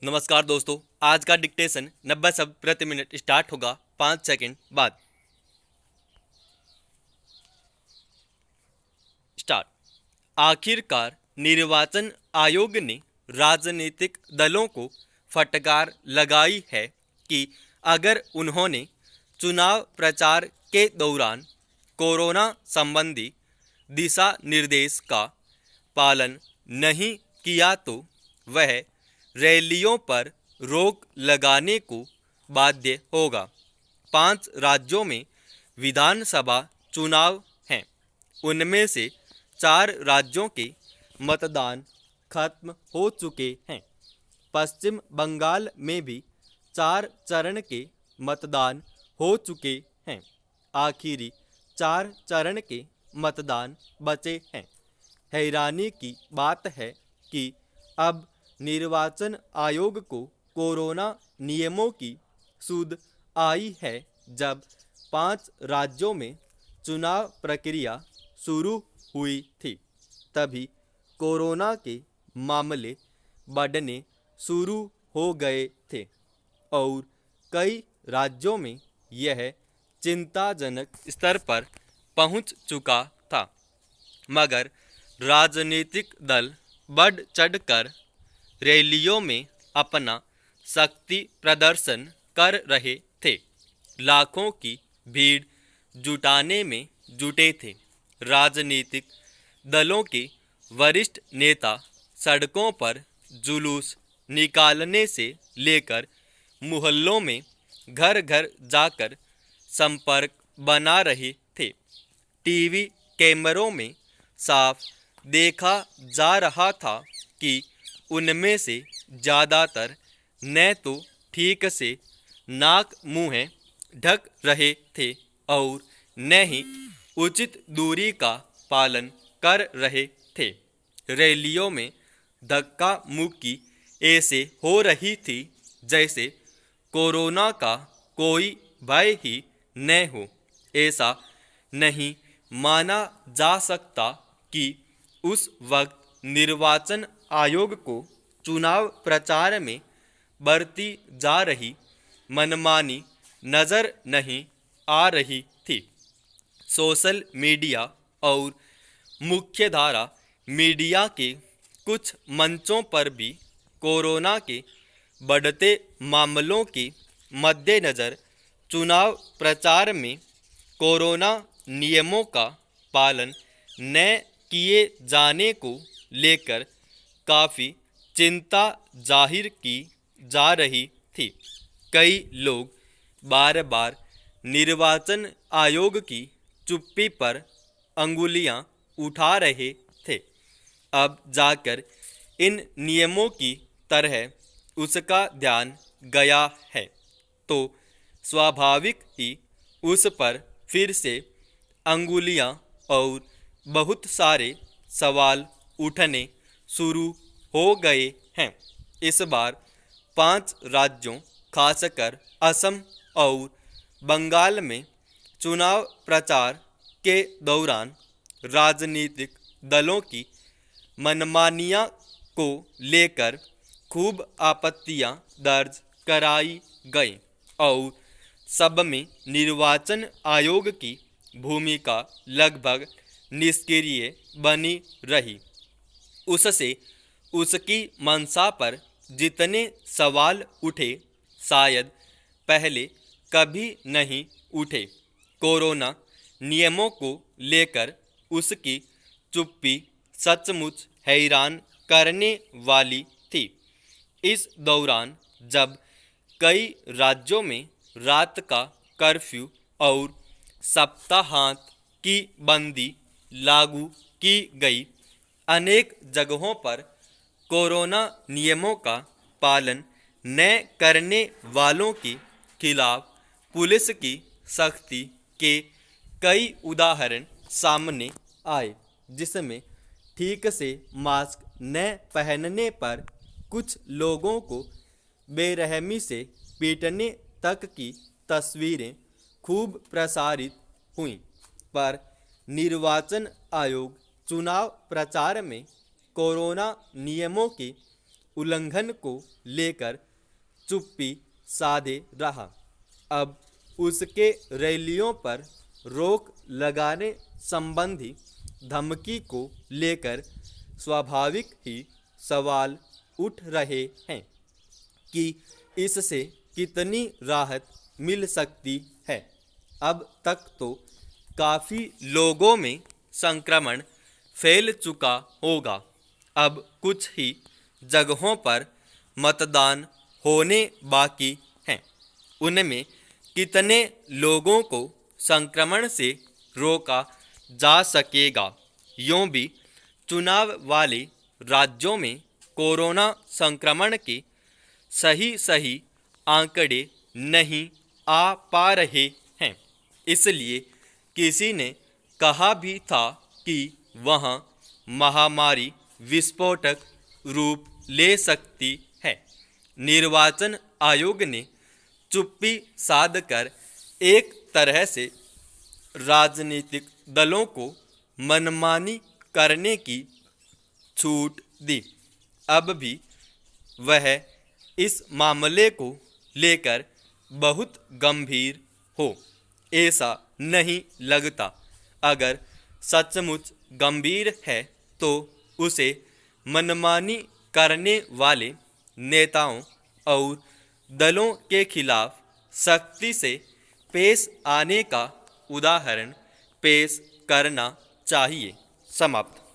नमस्कार दोस्तों, आज का डिक्टेशन 90 शब्द प्रति मिनट स्टार्ट होगा 5 सेकंड बाद। स्टार्ट। आखिरकार निर्वाचन आयोग ने राजनीतिक दलों को फटकार लगाई है कि अगर उन्होंने चुनाव प्रचार के दौरान कोरोना संबंधी दिशा निर्देश का पालन नहीं किया तो वह रैलियों पर रोक लगाने को बाध्य होगा। 5 राज्यों में विधानसभा चुनाव हैं। उनमें से 4 राज्यों के मतदान खत्म हो चुके हैं। पश्चिम बंगाल में भी 4 चरण के मतदान हो चुके हैं। आखिरी 4 चरण के मतदान बचे हैं। हैरानी की बात है कि अब निर्वाचन आयोग को कोरोना नियमों की सुध आई है, जब 5 राज्यों में चुनाव प्रक्रिया शुरू हुई थी। तभी कोरोना के मामले बढ़ने शुरू हो गए थे और कई राज्यों में यह चिंताजनक स्तर पर पहुंच चुका था। मगर राजनीतिक दल बढ़ चढ़कर रैलियों में अपना शक्ति प्रदर्शन कर रहे थे। लाखों की भीड़ जुटाने में जुटे थे। राजनीतिक दलों के वरिष्ठ नेता सड़कों पर जुलूस निकालने से लेकर मोहल्लों में घर घर जाकर संपर्क बना रहे थे। टीवी कैमरों में साफ देखा जा रहा था कि उनमें से ज़्यादातर न तो ठीक से नाक मुँह ढक रहे थे और न ही उचित दूरी का पालन कर रहे थे। रैलियों में धक्का मुक्की ऐसे हो रही थी जैसे कोरोना का कोई भय ही न हो। ऐसा नहीं माना जा सकता कि उस वक्त निर्वाचन आयोग को चुनाव प्रचार में बरती जा रही मनमानी नज़र नहीं आ रही थी। सोशल मीडिया और मुख्यधारा मीडिया के कुछ मंचों पर भी कोरोना के बढ़ते मामलों के मद्देनज़र चुनाव प्रचार में कोरोना नियमों का पालन न किए जाने को लेकर काफ़ी चिंता जाहिर की जा रही थी। कई लोग बार बार निर्वाचन आयोग की चुप्पी पर अंगुलियां उठा रहे थे। अब जाकर इन नियमों की तरह उसका ध्यान गया है तो स्वाभाविक ही उस पर फिर से अंगुलियां और बहुत सारे सवाल उठने शुरू हो गए हैं। इस बार 5 राज्यों खासकर असम और बंगाल में चुनाव प्रचार के दौरान राजनीतिक दलों की मनमानियां को लेकर खूब आपत्तियां दर्ज कराई गई और सब में निर्वाचन आयोग की भूमिका लगभग निष्क्रिय बनी रही। उससे उसकी मंशा पर जितने सवाल उठे शायद पहले कभी नहीं उठे। कोरोना नियमों को लेकर उसकी चुप्पी सचमुच हैरान करने वाली थी। इस दौरान जब कई राज्यों में रात का कर्फ्यू और सप्ताहांत की बंदी लागू की गई, अनेक जगहों पर कोरोना नियमों का पालन न करने वालों के खिलाफ पुलिस की सख्ती के कई उदाहरण सामने आए, जिसमें ठीक से मास्क न पहनने पर कुछ लोगों को बेरहमी से पीटने तक की तस्वीरें खूब प्रसारित हुईं। पर निर्वाचन आयोग चुनाव प्रचार में कोरोना नियमों के उल्लंघन को लेकर चुप्पी साधे रहा। अब उसके रैलियों पर रोक लगाने संबंधी धमकी को लेकर स्वाभाविक ही सवाल उठ रहे हैं कि इससे कितनी राहत मिल सकती है। अब तक तो काफ़ी लोगों में संक्रमण फैल चुका होगा। अब कुछ ही जगहों पर मतदान होने बाकी हैं। उनमें कितने लोगों को संक्रमण से रोका जा सकेगा? यूं भी चुनाव वाले राज्यों में कोरोना संक्रमण के सही आंकड़े नहीं आ पा रहे हैं। इसलिए किसी ने कहा भी था कि वहाँ महामारी विस्फोटक रूप ले सकती है। निर्वाचन आयोग ने चुप्पी साधकर एक तरह से राजनीतिक दलों को मनमानी करने की छूट दी। अब भी वह इस मामले को लेकर बहुत गंभीर हो, ऐसा नहीं लगता। अगर सचमुच गंभीर है तो उसे मनमानी करने वाले नेताओं और दलों के खिलाफ सख्ती से पेश आने का उदाहरण पेश करना चाहिए। समाप्त।